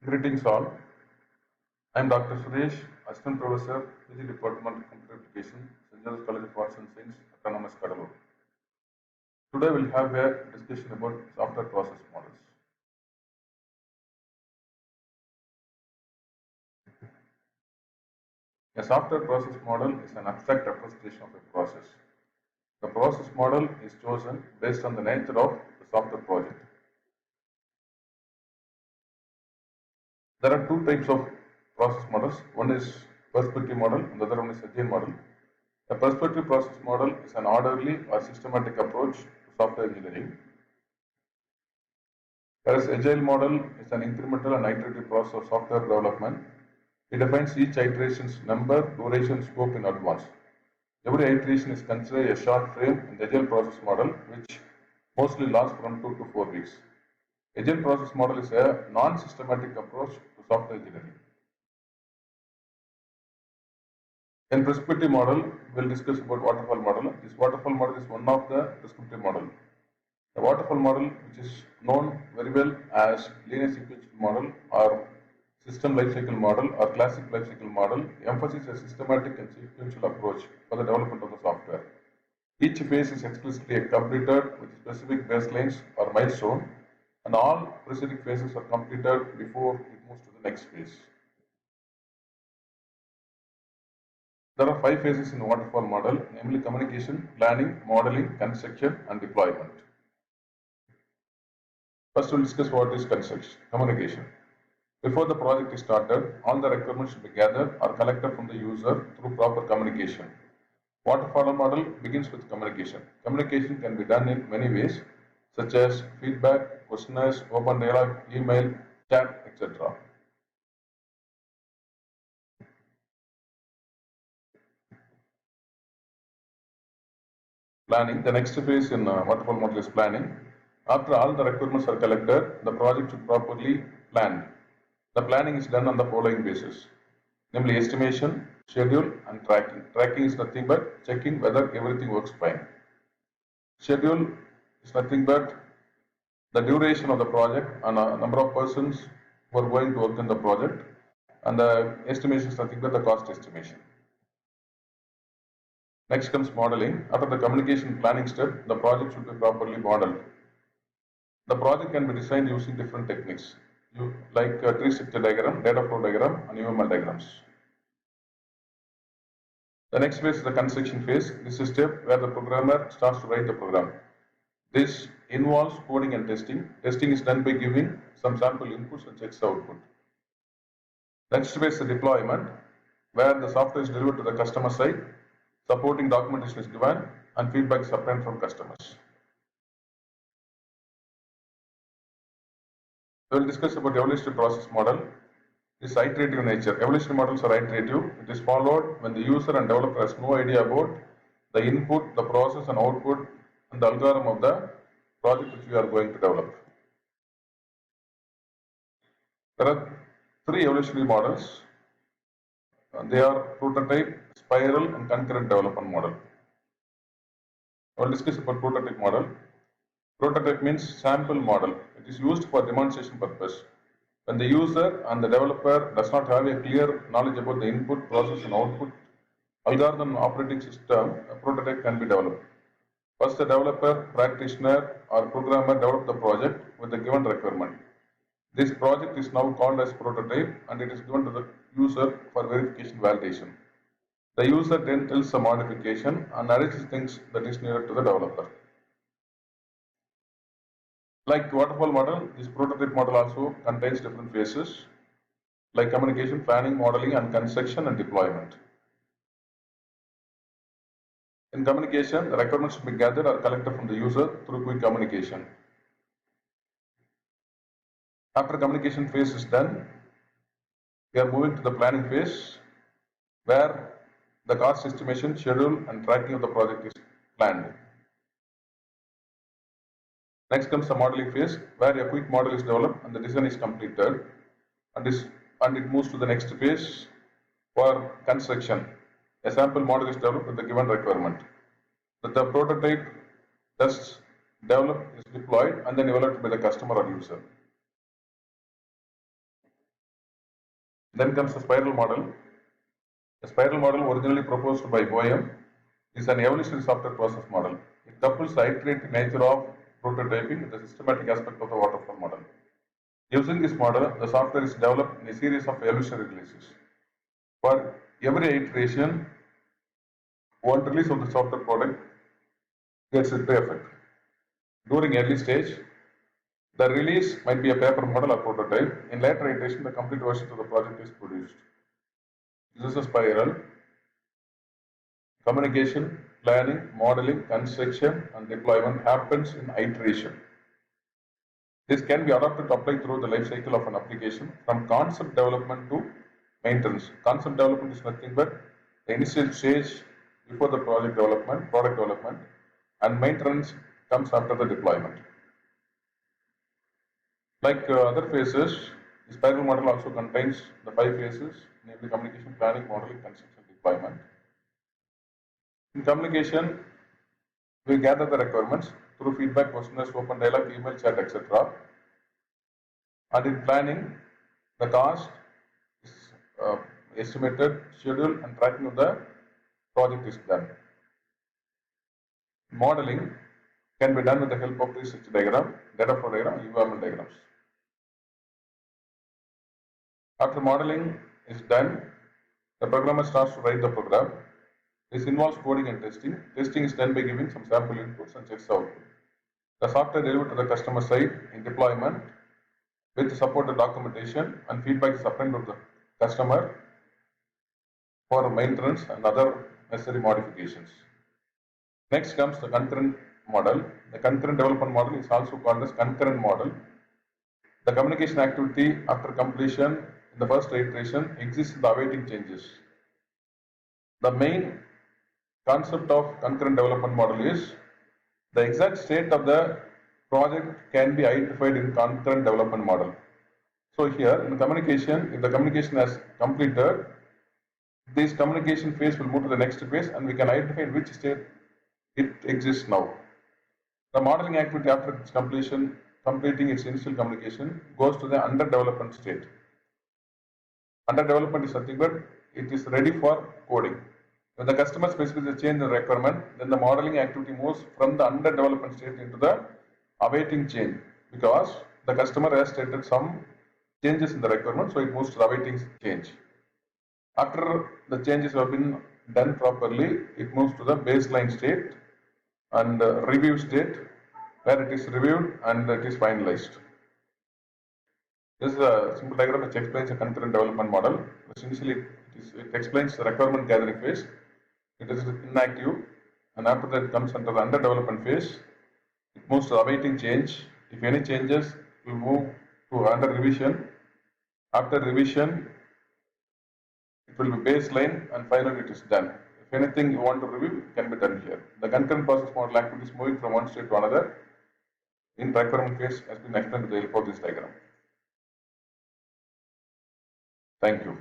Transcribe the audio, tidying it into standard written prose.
Greetings all. I am Dr. Suresh, Assistant Professor, PG Department of Computer Application, St.Joseph College of Arts and Science, Autonomous Cuddalore. Today we'll have a discussion about software process models. A software process model is an abstract representation of a process. The process model is chosen based on the nature of the software project. There are two types of process models. One is perspective model and the other one is agile model. A perspective process model is an orderly or systematic approach to software engineering, whereas agile model is an incremental and iterative process of software development. It defines each iteration's number, duration, scope in advance. Every iteration is considered a short frame in the agile process model, which mostly lasts from 2 to 4 weeks. Agile process model is a non-systematic approach to software engineering. In prescriptive model, we'll discuss about waterfall model. This waterfall model is one of the prescriptive model. The waterfall model, which is known very well as linear sequential model or system lifecycle model or classic lifecycle model, emphasizes a systematic and sequential approach for the development of the software. Each phase is explicitly completed with specific baselines or milestone, and all preceding phases are completed before it moves to the next phase. There are 5 phases in the waterfall model, namely communication, planning, modeling, construction, and deployment. First, we'll discuss what is communication. Before the project is started, all the requirements should be gathered or collected from the user through proper communication. Waterfall model begins with communication. Communication can be done in many ways, such as feedback, questionnaires, open dialogue, email, chat, etc. Planning. The next phase in waterfall model is planning. After all the requirements are collected, the project should properly planned. The planning is done on the following basis, namely estimation, schedule, and tracking. Tracking is nothing but checking whether everything works fine. Schedule is nothing but the duration of the project and a number of persons who are going to work in the project, and the estimation is nothing but the cost estimation. Next comes modeling. After the communication planning step, the project should be properly modeled. The project can be designed using different techniques, like tree structure diagram, data flow diagram, and UML diagrams. The next phase is the construction phase. This is a step where the programmer starts to write the program. This involves coding and testing. Testing is done by giving some sample inputs and checks the output. Next phase is the deployment, where the software is delivered to the customer side, supporting documentation is given, and feedback is obtained from customers. We will discuss about evolutionary process model. It is iterative in nature. Evolutionary models are iterative. It is followed when the user and developer has no idea about the input, the process and output, and the algorithm of the project which we are going to develop. There are 3 evolutionary models. They are prototype, spiral, and concurrent development model. I will discuss about prototype model. Prototype means sample model. It is used for demonstration purpose. When the user and the developer does not have a clear knowledge about the input, process and output, algorithm and operating system, a prototype can be developed. First, the developer, practitioner or programmer develop the project with the given requirement. This project is now called as prototype and it is given to the user for verification validation. The user then tells a modification and arranges things that is needed to the developer. Like waterfall model, this prototype model also contains different phases like communication, planning, modeling, and construction and deployment. In communication, the requirements should be gathered or collected from the user through quick communication. After communication phase is done, we are moving to the planning phase where the cost estimation, schedule, and tracking of the project is planned. Next comes the modeling phase where a quick model is developed and the design is completed, and it moves to the next phase for construction. A sample model is developed with the given requirement. The prototype tests developed is deployed and then evaluated by the customer or user. Then comes the spiral model. The spiral model, originally proposed by Boehm, is an evolutionary software process model. It couples the iterative nature of prototyping with the systematic aspect of the waterfall model. Using this model, the software is developed in a series of evolutionary releases. For every iteration, one release of the software product gets into effect. During early stage, the release might be a paper model or prototype. In later iteration, the complete version of the project is produced. This is a spiral. Communication, planning, modeling, construction, and deployment happens in iteration. This can be adopted to apply through the life cycle of an application from concept development to maintenance. Concept development is nothing but the initial stage before the product development, and maintenance comes after the deployment. Like other phases, the spiral model also contains the 5 phases, namely communication, planning, modeling, construction, deployment. In communication, we gather the requirements through feedback, questionnaires, open dialogue, email, chat, etc. And in planning, the cost is estimated, schedule, and tracking of the project is done. Modeling can be done with the help of research diagram, data flow diagram, environment diagrams. After modeling is done, the programmer starts to write the program. This involves coding and testing. Testing is done by giving some sample inputs and checks the output. The software delivered to the customer side in deployment with supported documentation and feedback is obtained from the customer for maintenance and other necessary modifications. Next comes the concurrent model. The concurrent development model is also called as concurrent model. The communication activity after completion in the first iteration exists in the awaiting changes. The main concept of concurrent development model is the exact state of the project can be identified in concurrent development model. So here in communication, if the communication has completed, this communication phase will move to the next phase and we can identify in which state it exists now. The modeling activity after its completing its initial communication goes to the under development state. Under development is nothing but it is ready for coding. When the customer specifies a change in requirement, then the modeling activity moves from the under development state into the awaiting change because the customer has stated some changes in the requirement, so it moves to the awaiting change. After the changes have been done properly, it moves to the baseline state and review state where it is reviewed and it is finalized. This is a simple diagram which explains a concurrent development model. Essentially, it explains the requirement gathering phase. It is inactive, and after that it comes under the under development phase. It moves to awaiting change. If any changes, it will move to under revision. After revision, it will be baseline, and finally it is done. If anything you want to review, it can be done here. The concurrent process model activity is moving from one state to another in requirement phase has been explained with the help of this diagram. Thank you.